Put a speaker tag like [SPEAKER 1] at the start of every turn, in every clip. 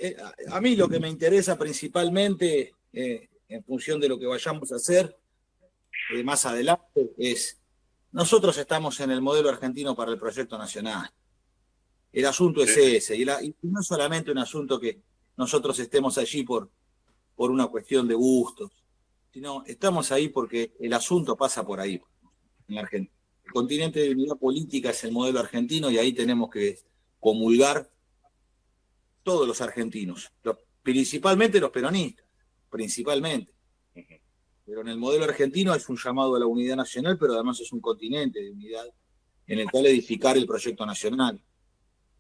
[SPEAKER 1] Sí, a mí lo que me interesa principalmente, en función de lo que vayamos a hacer más adelante, es, nosotros estamos en el modelo argentino para el proyecto nacional. El asunto es
[SPEAKER 2] Sí,
[SPEAKER 1] ese, y no es solamente un asunto que nosotros estemos allí por una cuestión de gustos, sino estamos ahí porque el asunto pasa por ahí, en la Argentina. El continente de unidad política es el modelo argentino y ahí tenemos que comulgar todos los argentinos, principalmente los peronistas, principalmente. Pero en el modelo argentino es un llamado a la unidad nacional, pero además es un continente de unidad en el cual edificar el proyecto nacional.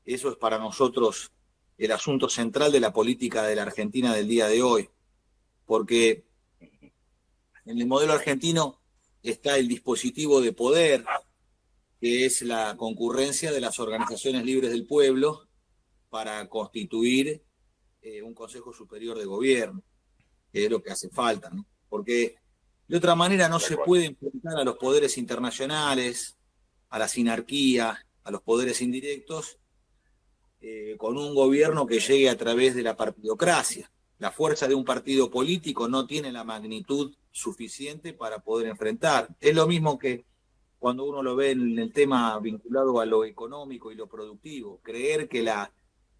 [SPEAKER 1] Eso es para nosotros el asunto central de la política de la Argentina del día de hoy, porque en el modelo argentino está el dispositivo de poder, que es la concurrencia de las organizaciones libres del pueblo para constituir un Consejo Superior de Gobierno, que es lo que hace falta, ¿no? Porque de otra manera no
[SPEAKER 2] tal
[SPEAKER 1] se
[SPEAKER 2] cual.
[SPEAKER 1] puede enfrentar a los poderes internacionales, a la sinarquía, a los poderes indirectos, con un gobierno que llegue a través de la partidocracia. La fuerza de un partido político no tiene la magnitud suficiente para poder enfrentar. Es lo mismo que cuando uno lo ve en el tema vinculado a lo económico y lo productivo, creer que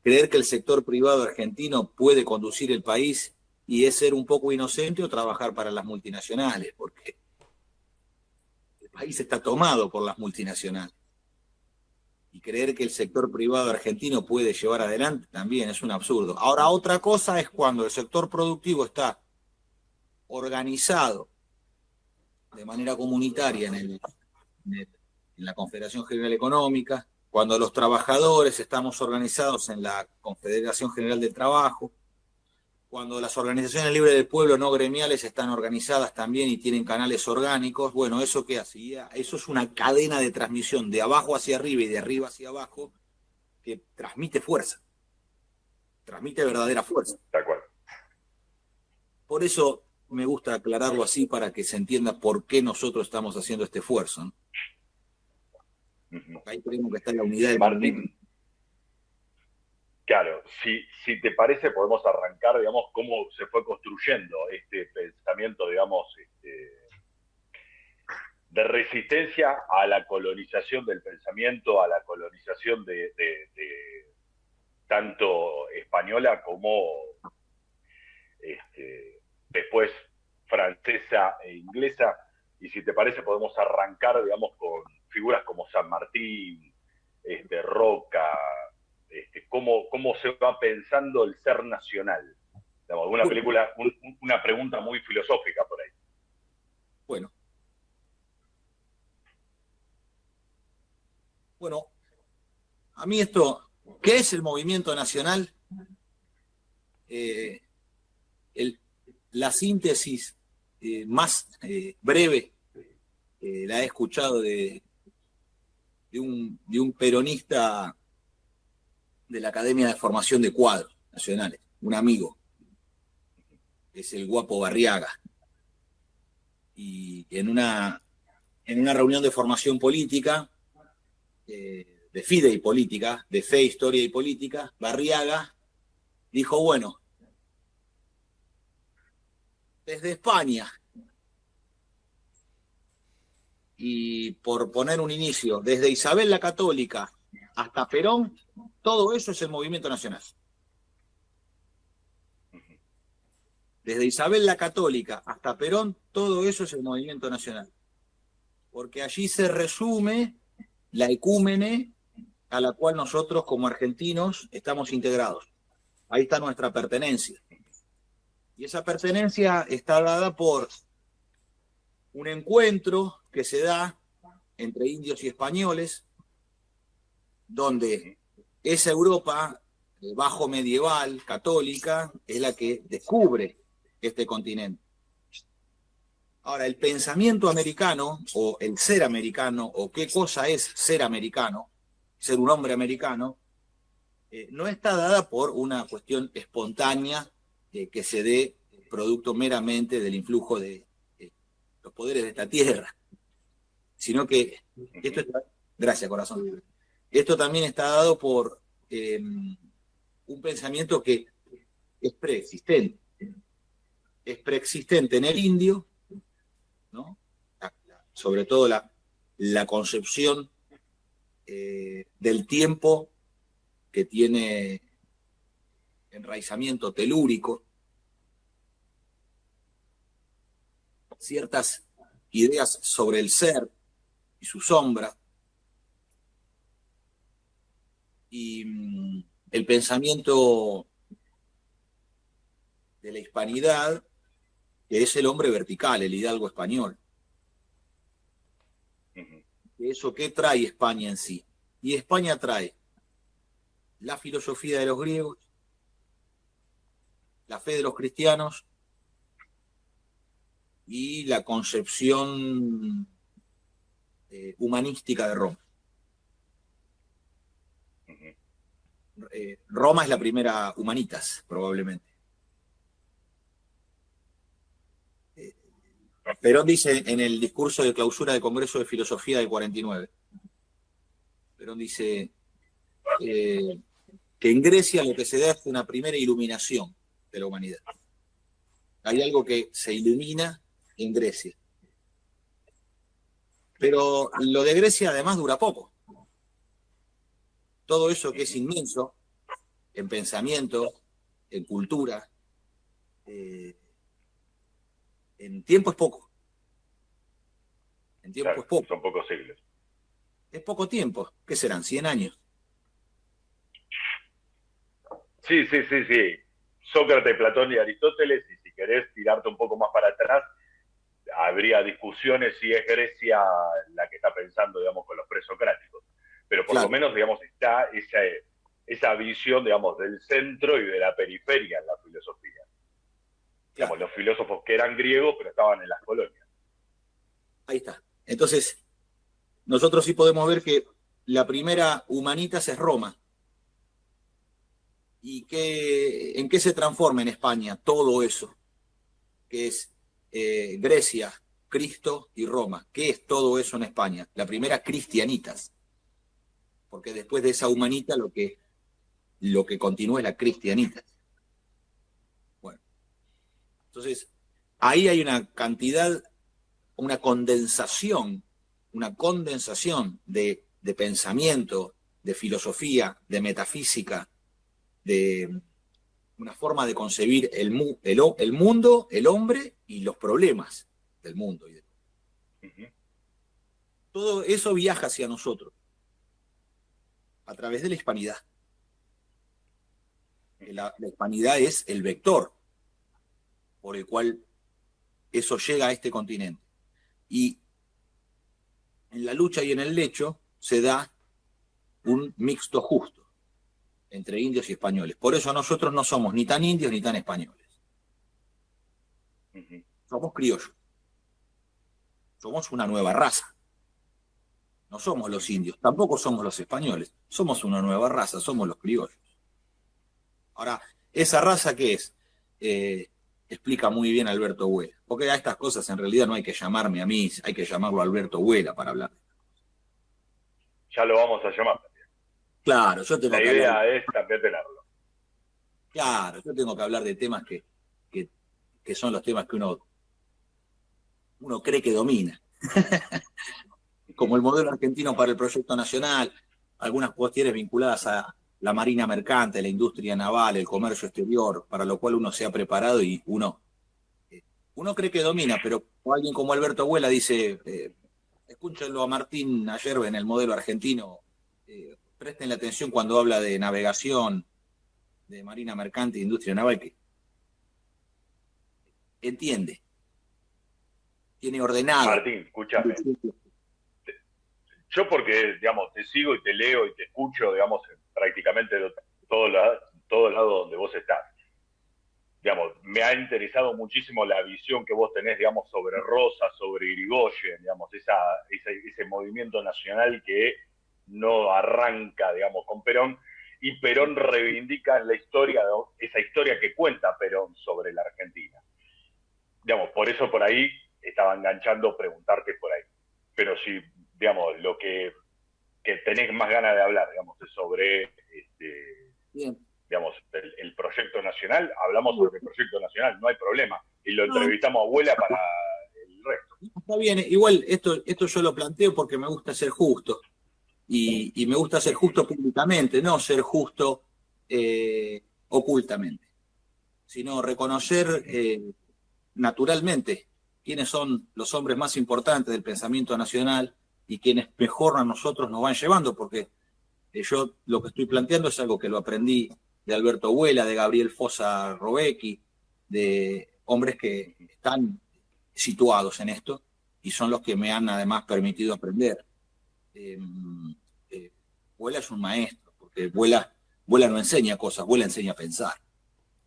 [SPEAKER 1] el sector privado argentino puede conducir el país y es ser un poco inocente o trabajar para las multinacionales, porque el país está tomado por las multinacionales. Y creer que el sector privado argentino puede llevar adelante también es un absurdo. Ahora, otra cosa es cuando el sector productivo está organizado de manera comunitaria en la Confederación General Económica, cuando los trabajadores estamos organizados en la Confederación General del Trabajo, cuando las organizaciones libres del pueblo no gremiales están organizadas también y tienen canales orgánicos, bueno, ¿eso qué hace? Eso es una cadena de transmisión de abajo hacia arriba y de arriba hacia abajo que transmite fuerza, transmite verdadera fuerza.
[SPEAKER 2] Tal cual.
[SPEAKER 1] Por eso me gusta aclararlo así para que se entienda por qué nosotros estamos haciendo este esfuerzo, ¿no?
[SPEAKER 2] Ujú.
[SPEAKER 1] Porque ahí creemos que está la unidad del movimiento.
[SPEAKER 2] Martín, claro, si te parece, podemos arrancar, digamos, cómo se fue construyendo este pensamiento, digamos, de resistencia a la colonización del pensamiento, a la colonización de tanto española como después francesa e inglesa. Y si te parece, podemos arrancar, digamos, con figuras como San Martín, Roca, cómo se va pensando el ser nacional. Digamos, una película, una pregunta muy filosófica por ahí.
[SPEAKER 1] Bueno, bueno, a mí esto, ¿qué es el movimiento nacional? Eh, el, la síntesis más breve la he escuchado de un peronista de la Academia de Formación de Cuadros Nacionales, un amigo, es el Guapo Barriaga. Y en una reunión de formación política, de FIDE y política, de fe, historia y política, Barriaga dijo, bueno, desde España, y por poner un inicio, desde Isabel la Católica hasta Perón, todo eso es el movimiento nacional. Desde Isabel la Católica hasta Perón, todo eso es el movimiento nacional. Porque allí se resume la ecúmene a la cual nosotros como argentinos estamos integrados. Ahí está nuestra pertenencia. Y esa pertenencia está dada por un encuentro que se da entre indios y españoles, donde esa Europa bajo medieval, católica, es la que descubre este continente. Ahora, el pensamiento americano, o el ser americano, o qué cosa es ser americano, ser un hombre americano, no está dada por una cuestión espontánea que se dé producto meramente del influjo de los poderes de esta tierra, sino que esto está, gracias corazón, esto también está dado por un pensamiento que es preexistente. Es preexistente en el indio, ¿no? Sobre todo la concepción del tiempo que tiene enraizamiento telúrico, ciertas ideas sobre el ser y su sombra, y el pensamiento de la hispanidad, que es el hombre vertical, el hidalgo español. ¿Eso qué trae España en sí? Y España trae la filosofía de los griegos, la fe de los cristianos y la concepción humanística de Roma. Roma es la primera humanitas, probablemente. Perón dice en el discurso de clausura del Congreso de Filosofía del 49, Perón dice que en Grecia lo que se da es una primera iluminación de la humanidad. Hay algo que se ilumina en Grecia. Pero lo de Grecia además dura poco. Todo eso que es inmenso en pensamiento, en cultura, en tiempo es poco. En tiempo
[SPEAKER 2] claro,
[SPEAKER 1] es poco.
[SPEAKER 2] Son pocos siglos.
[SPEAKER 1] Es poco tiempo. ¿Qué serán? 100 años.
[SPEAKER 2] Sí. Sócrates, Platón y Aristóteles, y si querés tirarte un poco más para atrás, habría discusiones si es Grecia la que está pensando, digamos, con los presocráticos. Pero por
[SPEAKER 1] Claro.
[SPEAKER 2] lo menos, digamos, está esa visión, digamos, del centro y de la periferia en la filosofía. Claro. Digamos, los filósofos que eran griegos, pero estaban en las colonias.
[SPEAKER 1] Ahí está. Entonces, nosotros sí podemos ver que la primera humanitas es Roma. ¿Y en qué se transforma en España todo eso? Que es Grecia, Cristo y Roma. ¿Qué es todo eso en España? La primera, cristianitas. Porque después de esa humanita lo que continúa es la cristianitas. Bueno, entonces ahí hay una cantidad, una condensación de pensamiento, de filosofía, de metafísica, de una forma de concebir el mundo, el hombre y los problemas del mundo. Todo eso viaja hacia nosotros a través de la hispanidad. La hispanidad es el vector por el cual eso llega a este continente. Y en la lucha y en el lecho se da un mixto justo entre indios y españoles. Por eso nosotros no somos ni tan indios ni tan españoles. Somos criollos. Somos una nueva raza. No somos los indios, tampoco somos los españoles. Somos una nueva raza, somos los criollos. Ahora, ¿esa raza qué es? Explica muy bien Alberto Huela. Porque a estas cosas en realidad no hay que llamarme a mí, hay que llamarlo a Alberto Huela para hablar.
[SPEAKER 2] Ya lo vamos a llamar también.
[SPEAKER 1] Claro, yo tengo que hablar.
[SPEAKER 2] La idea es también tenerlo.
[SPEAKER 1] Claro, yo tengo que hablar de temas que son los temas que uno cree que domina. Como el modelo argentino para el proyecto nacional, algunas cuestiones vinculadas a la marina mercante, la industria naval, el comercio exterior, para lo cual uno se ha preparado y uno cree que domina, pero alguien como Alberto Huela dice, escúchenlo a Martín ayer en el modelo argentino, presten la atención cuando habla de navegación, de marina mercante e industria naval, que entiende, tiene ordenado.
[SPEAKER 2] Martín, escúchame. Yo porque, digamos, te sigo y te leo y te escucho, digamos, prácticamente todos lados donde vos estás. Digamos, me ha interesado muchísimo la visión que vos tenés, digamos, sobre Rosa, sobre Irigoyen, digamos, ese movimiento nacional que no arranca, digamos, con Perón, y Perón reivindica la historia, esa historia que cuenta Perón sobre la Argentina. Digamos, por eso por ahí estaba enganchando preguntarte por ahí. Pero si, digamos, lo que tenés más ganas de hablar, digamos, es sobre, digamos, el proyecto nacional, hablamos sobre el proyecto nacional, no hay problema. Y lo entrevistamos a Abuela para el resto.
[SPEAKER 1] Está bien, igual esto yo lo planteo porque me gusta ser justo. Y me gusta ser justo públicamente, no ser justo ocultamente, sino reconocer naturalmente quiénes son los hombres más importantes del pensamiento nacional y quienes mejor a nosotros nos van llevando, porque yo lo que estoy planteando es algo que lo aprendí de Alberto Huela, de Gabriel Fossa Robecki, de hombres que están situados en esto y son los que me han además permitido aprender. Huela es un maestro, porque Huela no enseña cosas, Huela enseña a pensar.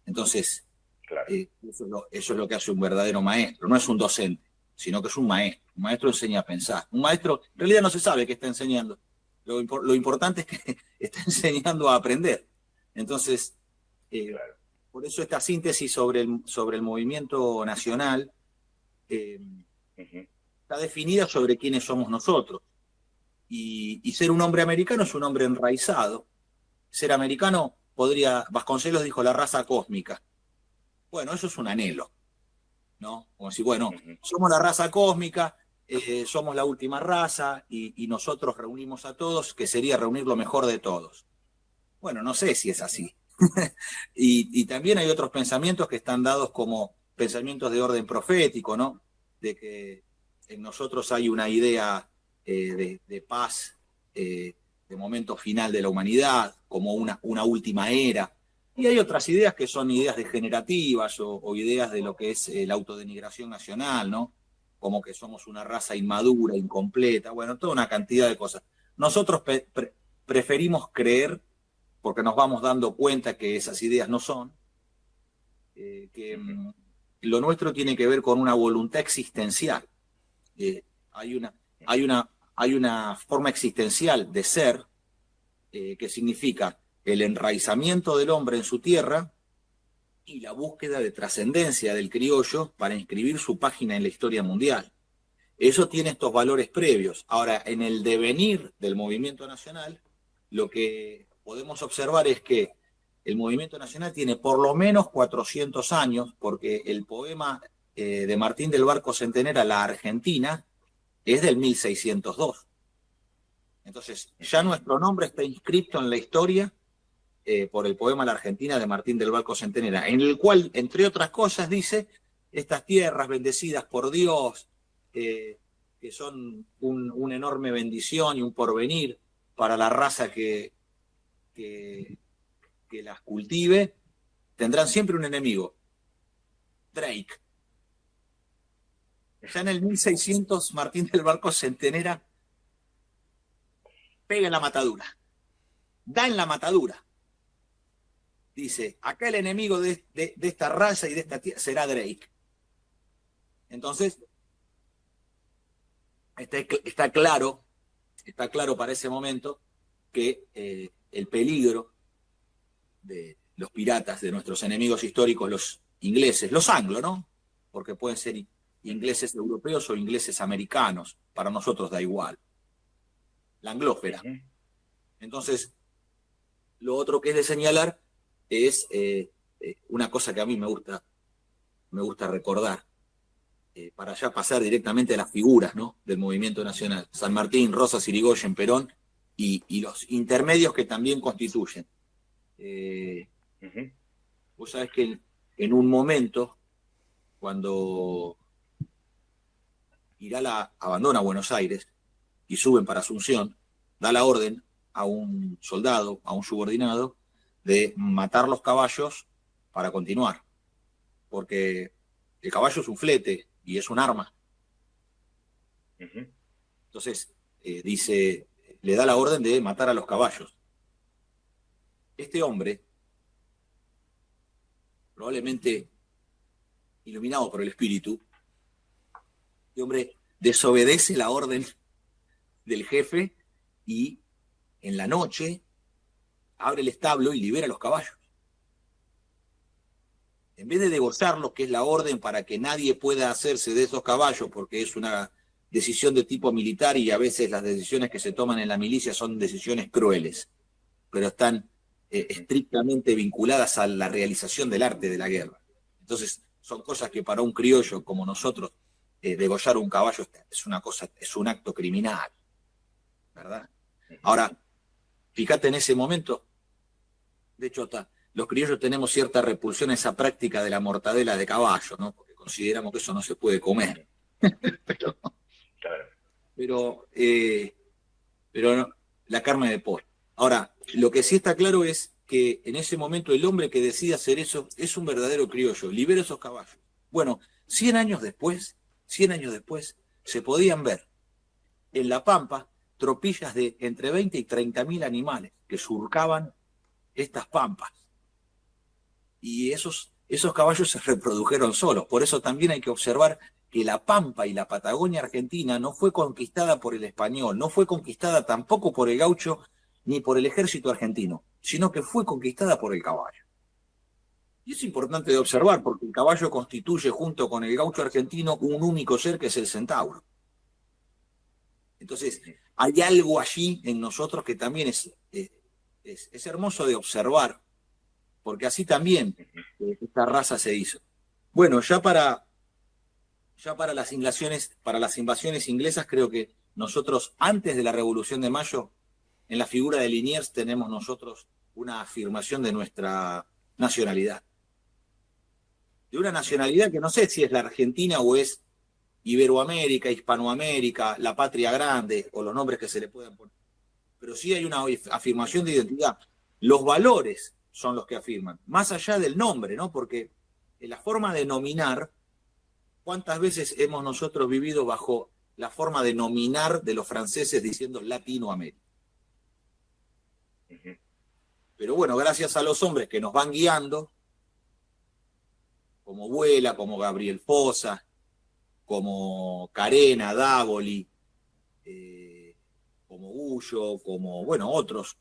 [SPEAKER 1] Entonces,
[SPEAKER 2] claro.
[SPEAKER 1] Eso es lo que hace un verdadero maestro, no es un docente, sino que es un maestro. Un maestro enseña a pensar. Un maestro, en realidad no se sabe qué está enseñando. Lo importante es que está enseñando a aprender. Entonces, claro. Por eso esta síntesis sobre el movimiento nacional está definida sobre quiénes somos nosotros. Y ser un hombre americano es un hombre enraizado. Ser americano Vasconcelos dijo la raza cósmica. Bueno, eso es un anhelo, ¿no? Como si, bueno, somos la raza cósmica, somos la última raza y nosotros reunimos a todos, que sería reunir lo mejor de todos. Bueno, no sé si es así. y también hay otros pensamientos que están dados como pensamientos de orden profético, ¿no? De que en nosotros hay una idea de paz, de momento final de la humanidad, como una última era. Y hay otras ideas que son ideas degenerativas o ideas de lo que es la autodenigración nacional, ¿no? Como que somos una raza inmadura, incompleta, bueno, toda una cantidad de cosas. Nosotros preferimos creer, porque nos vamos dando cuenta que esas ideas no son, que lo nuestro tiene que ver con una voluntad existencial. Hay una forma existencial de ser que significa el enraizamiento del hombre en su tierra y la búsqueda de trascendencia del criollo para inscribir su página en la historia mundial. Eso tiene estos valores previos. Ahora, en el devenir del movimiento nacional, lo que podemos observar es que el movimiento nacional tiene por lo menos 400 años, porque el poema de Martín del Barco Centenera, La Argentina, es del 1602. Entonces, ya nuestro nombre está inscrito en la historia por el poema La Argentina de Martín del Barco Centenera, en el cual, entre otras cosas, dice, estas tierras bendecidas por Dios, que son una enorme bendición y un porvenir para la raza que las cultive, tendrán siempre un enemigo, Drake. Ya en el 1600, Martín del Barco Centenera pega en la matadura, da en la matadura. Dice, acá el enemigo de esta raza y de esta tierra será Drake. Entonces, está claro para ese momento que el peligro de los piratas, de nuestros enemigos históricos, los ingleses, los anglos, ¿no? Porque pueden ser ingleses europeos o ingleses americanos, para nosotros da igual. La anglósfera. Entonces, lo otro que es de señalar es una cosa que a mí me gusta recordar, para ya pasar directamente a las figuras, ¿no?, del movimiento nacional. San Martín, Rosas, Irigoyen, Perón y los intermedios que también constituyen. Vos sabés que en un momento, cuando Irala abandona Buenos Aires y suben para Asunción, da la orden a un soldado, a un subordinado, de matar los caballos para continuar, porque el caballo es un flete y es un arma. Entonces, le da la orden de matar a los caballos. Este hombre, probablemente iluminado por el espíritu, este hombre desobedece la orden del jefe y en la noche abre el establo y libera a los caballos. En vez de degollarlos, que es la orden para que nadie pueda hacerse de esos caballos, porque es una decisión de tipo militar y a veces las decisiones que se toman en la milicia son decisiones crueles, pero están estrictamente vinculadas a la realización del arte de la guerra. Entonces, son cosas que para un criollo como nosotros, degollar un caballo es un acto criminal, ¿verdad? Ahora, fíjate en ese momento, de hecho, los criollos tenemos cierta repulsión a esa práctica de la mortadela de caballo, ¿no? Porque consideramos que eso no se puede comer. pero no, la carne de pollo. Ahora, lo que sí está claro es que en ese momento el hombre que decide hacer eso es un verdadero criollo, libera esos caballos. Bueno, 100 años después, se podían ver en La Pampa tropillas de entre 20 y 30.000 animales que surcaban estas pampas. Y esos caballos se reprodujeron solos. Por eso también hay que observar que la Pampa y la Patagonia Argentina no fue conquistada por el español, no fue conquistada tampoco por el gaucho ni por el ejército argentino, sino que fue conquistada por el caballo. Y es importante de observar porque el caballo constituye junto con el gaucho argentino un único ser que es el centauro. Entonces, hay algo allí en nosotros que también es hermoso de observar, porque así también esta raza se hizo. Bueno, ya para las invasiones inglesas, creo que nosotros, antes de la Revolución de Mayo, en la figura de Liniers tenemos nosotros una afirmación de nuestra nacionalidad. De una nacionalidad que no sé si es la Argentina o es Iberoamérica, Hispanoamérica, la Patria Grande, o los nombres que se le puedan poner. Pero sí hay una afirmación de identidad. Los valores son los que afirman, más allá del nombre, ¿no? Porque en la forma de nominar, ¿cuántas veces hemos nosotros vivido bajo la forma de nominar de los franceses diciendo Latinoamérica? Pero bueno, gracias a los hombres que nos van guiando, como Vuela, como Gabriel Fosa, como Carena, Dávoli, como Gullo, como, bueno, otros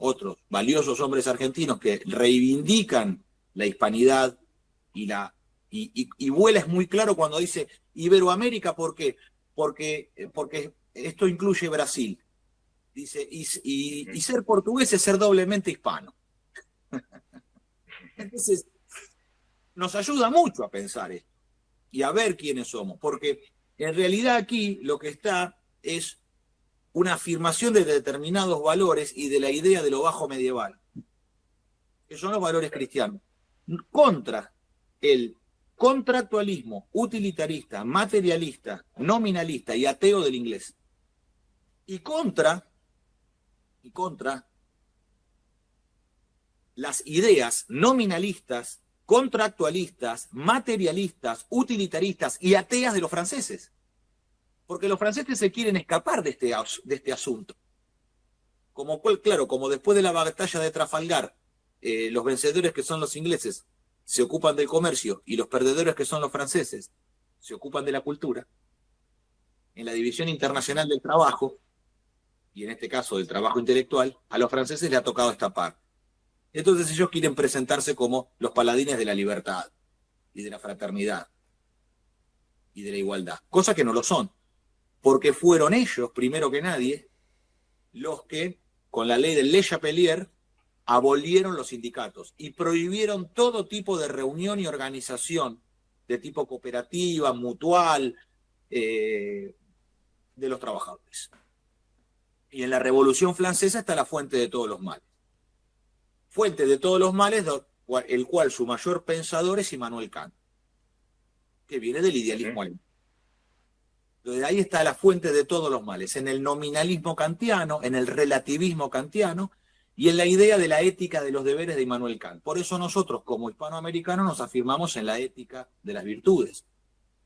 [SPEAKER 1] valiosos hombres argentinos que reivindican la hispanidad y Vuela es muy claro cuando dice Iberoamérica, ¿por qué? Porque esto incluye Brasil. Dice, y ser portugués es ser doblemente hispano. Entonces, nos ayuda mucho a pensar esto y a ver quiénes somos, porque en realidad aquí lo que está es una afirmación de determinados valores y de la idea de lo bajo medieval, que son los valores cristianos, contra el contractualismo utilitarista, materialista, nominalista y ateo del inglés, y contra las ideas nominalistas, contractualistas, materialistas, utilitaristas y ateas de los franceses. Porque los franceses se quieren escapar de este asunto. Como después de la batalla de Trafalgar, los vencedores que son los ingleses se ocupan del comercio y los perdedores que son los franceses se ocupan de la cultura, en la división internacional del trabajo, y en este caso del trabajo intelectual, a los franceses les ha tocado escapar. Entonces ellos quieren presentarse como los paladines de la libertad y de la fraternidad y de la igualdad, cosa que no lo son, porque fueron ellos, primero que nadie, los que, con la ley del Le Chapelier, abolieron los sindicatos y prohibieron todo tipo de reunión y organización de tipo cooperativa, mutual, de los trabajadores. Y en la Revolución Francesa está la fuente de todos los males. Fuente de todos los males, el cual su mayor pensador es Immanuel Kant, que viene del idealismo alemán. Entonces ahí está la fuente de todos los males, en el nominalismo kantiano, en el relativismo kantiano y en la idea de la ética de los deberes de Immanuel Kant. Por eso nosotros, como hispanoamericanos, nos afirmamos en la ética de las virtudes.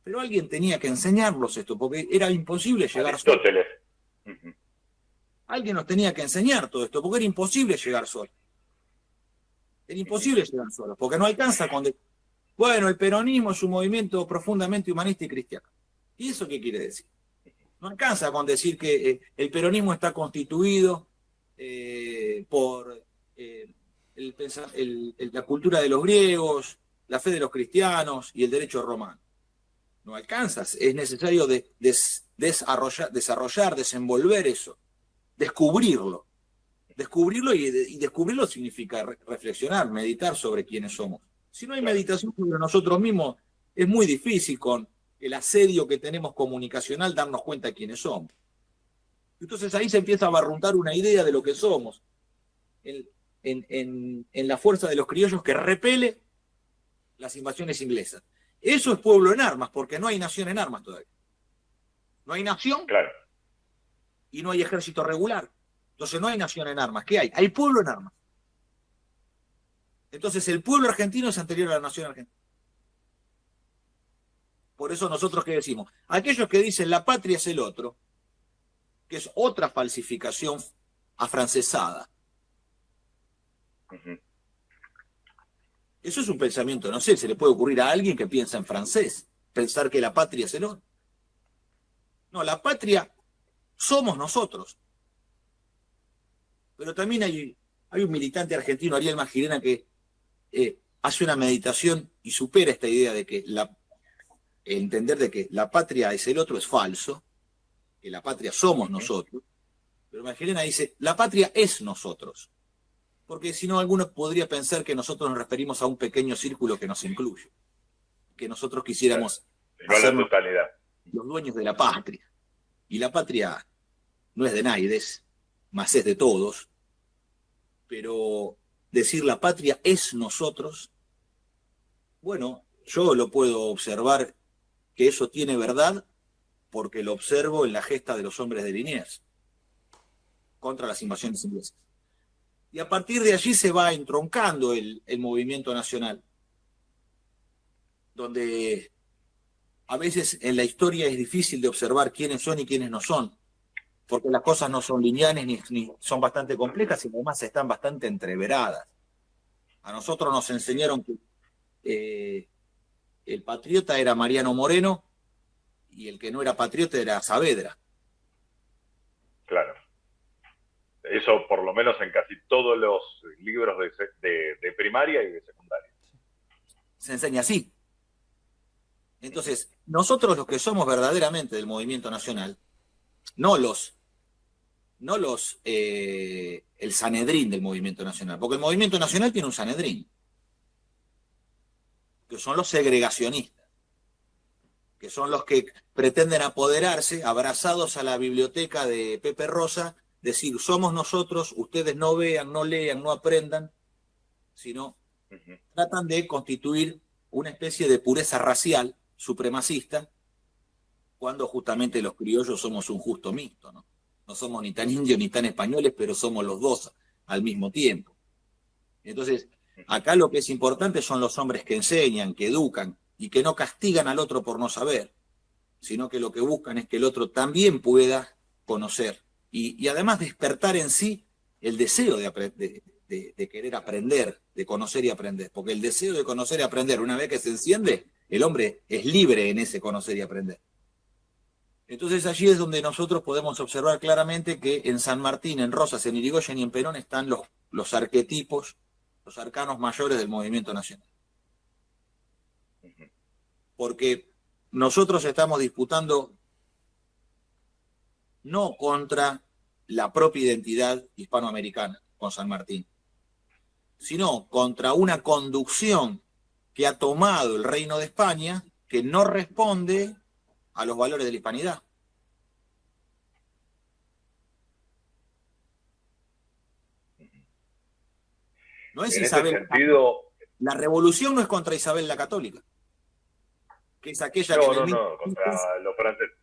[SPEAKER 1] Pero alguien tenía que enseñarnos esto, porque era imposible llegar solo. Alguien nos tenía que enseñar todo esto, porque era imposible llegar solo. Era imposible llegar solo, porque no alcanza con... Bueno, el peronismo es un movimiento profundamente humanista y cristiano. ¿Y eso qué quiere decir? No alcanza con decir que el peronismo está constituido por la cultura de los griegos, la fe de los cristianos y el derecho romano. No alcanza, es necesario desarrollar, desenvolver eso, descubrirlo Descubrirlo y descubrirlo significa reflexionar, meditar sobre quiénes somos. Si no hay meditación sobre nosotros mismos, es muy difícil con el asedio que tenemos comunicacional darnos cuenta de quiénes somos. Entonces ahí se empieza a barruntar una idea de lo que somos. En la fuerza de los criollos que repele las invasiones inglesas. Eso es pueblo en armas, porque no hay nación en armas todavía. No hay nación y no hay ejército regular. Entonces no hay nación en armas. ¿Qué hay? Hay pueblo en armas. Entonces el pueblo argentino es anterior a la nación argentina. Por eso nosotros, ¿qué decimos? Aquellos que dicen la patria es el otro, que es otra falsificación afrancesada. Eso es un pensamiento, no sé, se le puede ocurrir a alguien que piensa en francés, pensar que la patria es el otro. No, la patria somos nosotros. Pero también hay un militante argentino, Ariel Magirena, que hace una meditación y supera esta idea de que entender de que la patria es el otro es falso, que la patria somos nosotros. Pero Magirena dice, la patria es nosotros. Porque si no, alguno podría pensar que nosotros nos referimos a un pequeño círculo que nos incluye. Que nosotros quisiéramos ser
[SPEAKER 2] la totalidad,
[SPEAKER 1] los dueños de la patria. Y la patria no es de nadie, más es de todos. Pero decir la patria es nosotros, bueno, yo lo puedo observar que eso tiene verdad porque lo observo en la gesta de los hombres de Liniers contra las invasiones inglesas. Y a partir de allí se va entroncando el movimiento nacional, donde a veces en la historia es difícil de observar quiénes son y quiénes no son, porque las cosas no son lineales ni son bastante complejas y además están bastante entreveradas. A nosotros nos enseñaron que el patriota era Mariano Moreno y el que no era patriota era Saavedra.
[SPEAKER 2] Claro. Eso por lo menos en casi todos los libros de primaria y de secundaria.
[SPEAKER 1] Se enseña así. Entonces, nosotros los que somos verdaderamente del movimiento nacional, no el Sanedrín del movimiento nacional, porque el movimiento nacional tiene un Sanedrín, que son los segregacionistas, que son los que pretenden apoderarse, abrazados a la biblioteca de Pepe Rosa, decir, somos nosotros, ustedes no vean, no lean, no aprendan, sino tratan de constituir una especie de pureza racial supremacista, cuando justamente los criollos somos un justo mixto, ¿no? No somos ni tan indios ni tan españoles, pero somos los dos al mismo tiempo. Entonces, acá lo que es importante son los hombres que enseñan, que educan, y que no castigan al otro por no saber, sino que lo que buscan es que el otro también pueda conocer. Y además despertar en sí el deseo de querer aprender, de conocer y aprender. Porque el deseo de conocer y aprender, una vez que se enciende, el hombre es libre en ese conocer y aprender. Entonces allí es donde nosotros podemos observar claramente que en San Martín, en Rosas, en Irigoyen y en Perón están los arquetipos, los arcanos mayores del movimiento nacional. Porque nosotros estamos disputando no contra la propia identidad hispanoamericana con San Martín, sino contra una conducción que ha tomado el Reino de España que no responde a los valores de la hispanidad. No es Isabel.
[SPEAKER 2] En ese sentido,
[SPEAKER 1] la revolución no es contra Isabel la Católica, que es aquella que
[SPEAKER 2] contra los franceses.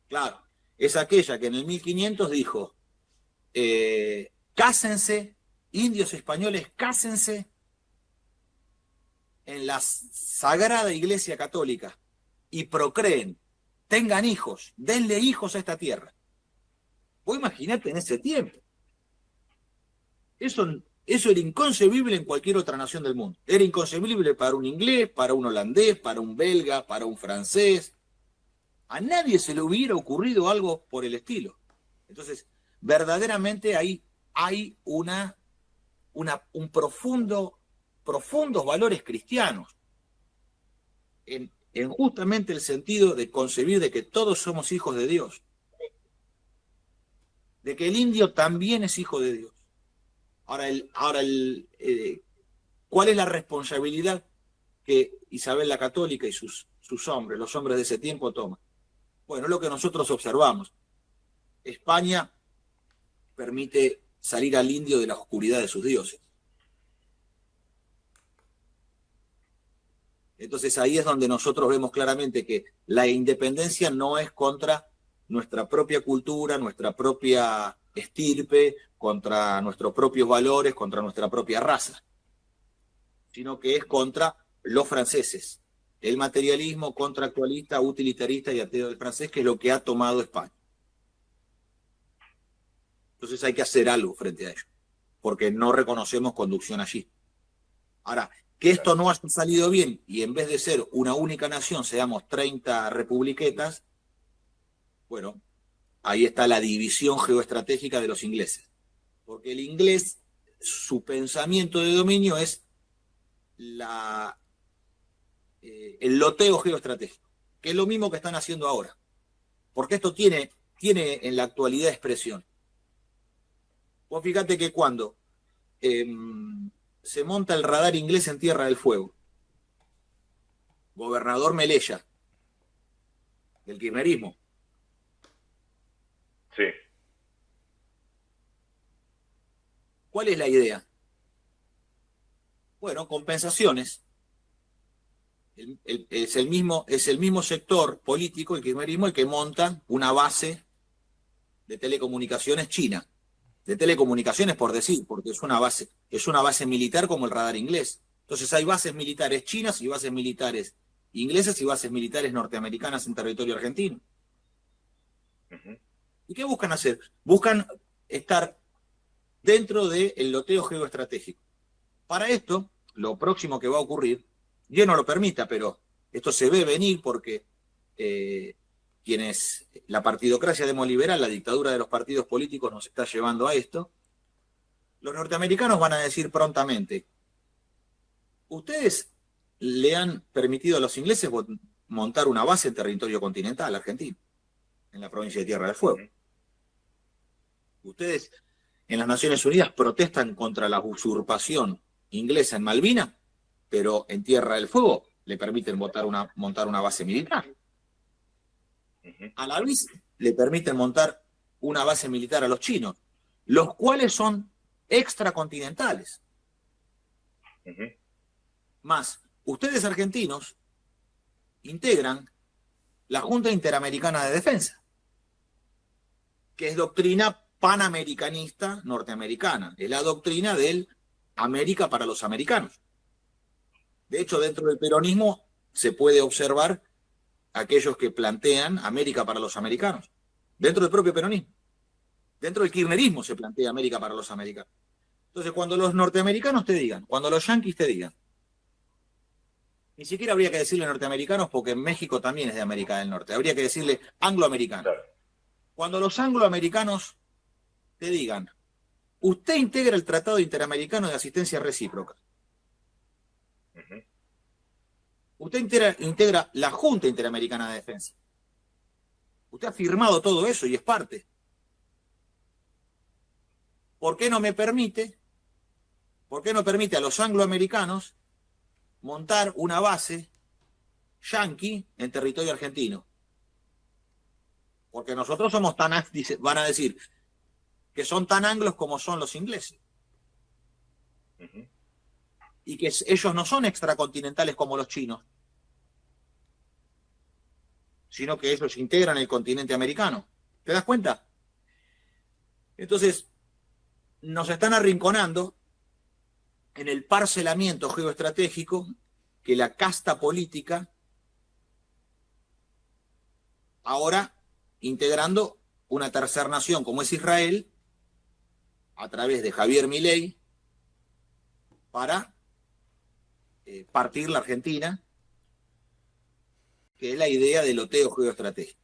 [SPEAKER 1] Claro, es aquella que en el 1500 dijo, cásense, indios españoles, cásense en la Sagrada Iglesia Católica y procreen, tengan hijos, denle hijos a esta tierra. Vos imaginate en ese tiempo. Eso era inconcebible en cualquier otra nación del mundo. Era inconcebible para un inglés, para un holandés, para un belga, para un francés. A nadie se le hubiera ocurrido algo por el estilo. Entonces, verdaderamente ahí hay un profundos valores cristianos en justamente el sentido de concebir de que todos somos hijos de Dios, de que el indio también es hijo de Dios, ¿Cuál es la responsabilidad que Isabel la Católica y sus hombres, los hombres de ese tiempo, toman? Bueno, lo que nosotros observamos. España permite salir al indio de la oscuridad de sus dioses. Entonces ahí es donde nosotros vemos claramente que la independencia no es contra nuestra propia cultura, nuestra propia estirpe, contra nuestros propios valores, contra nuestra propia raza, sino que es contra los franceses. El materialismo contractualista, utilitarista y ateo del francés, que es lo que ha tomado España. Entonces hay que hacer algo frente a ello, porque no reconocemos conducción allí. Ahora, que esto no haya salido bien y en vez de ser una única nación seamos 30 republiquetas, bueno, ahí está la división geoestratégica de los ingleses. Porque el inglés, su pensamiento de dominio es el loteo geoestratégico, que es lo mismo que están haciendo ahora. Porque esto tiene en la actualidad expresión. Vos fíjate que cuando se monta el radar inglés en Tierra del Fuego, gobernador Melella, del kirchnerismo.
[SPEAKER 2] Sí.
[SPEAKER 1] ¿Cuál es la idea? Bueno, compensaciones. Es el mismo sector político, el kirchnerismo, el que monta una base de telecomunicaciones china. De telecomunicaciones, por decir, porque es una base militar como el radar inglés. Entonces hay bases militares chinas y bases militares inglesas y bases militares norteamericanas en territorio argentino. Uh-huh. ¿Y qué buscan hacer? Buscan estar dentro del loteo geoestratégico. Para esto, lo próximo que va a ocurrir, Dios no lo permita, pero esto se ve venir porque la partidocracia demoliberal, la dictadura de los partidos políticos nos está llevando a esto. Los norteamericanos van a decir prontamente, ustedes le han permitido a los ingleses montar una base en territorio continental argentino, en la provincia de Tierra del Fuego. Ustedes en las Naciones Unidas protestan contra la usurpación inglesa en Malvinas, pero en Tierra del Fuego le permiten montar una base militar. A la vez le permiten montar una base militar a los chinos, los cuales son extracontinentales. Más, ustedes argentinos integran la Junta Interamericana de Defensa, que es doctrina panamericanista norteamericana, es la doctrina del América para los americanos. De hecho, dentro del peronismo se puede observar aquellos que plantean América para los americanos, dentro del propio peronismo. Dentro del kirchnerismo se plantea América para los americanos. Entonces, cuando los norteamericanos te digan, cuando los yanquis te digan, ni siquiera habría que decirle norteamericanos porque México también es de América del Norte, habría que decirle angloamericanos. Claro. Cuando los angloamericanos te digan, usted integra el Tratado Interamericano de Asistencia Recíproca, usted integra la Junta Interamericana de Defensa. Usted ha firmado todo eso y es parte. ¿Por qué no permite a los angloamericanos montar una base yanqui en territorio argentino? Porque nosotros somos van a decir, que son tan anglos como son los ingleses. Y que ellos no son extracontinentales como los chinos, sino que ellos integran el continente americano. ¿Te das cuenta? Entonces, nos están arrinconando en el parcelamiento geoestratégico que la casta política, ahora integrando una tercera nación como es Israel, a través de Javier Milei, para partir la Argentina, que es la idea del loteo geoestratégico.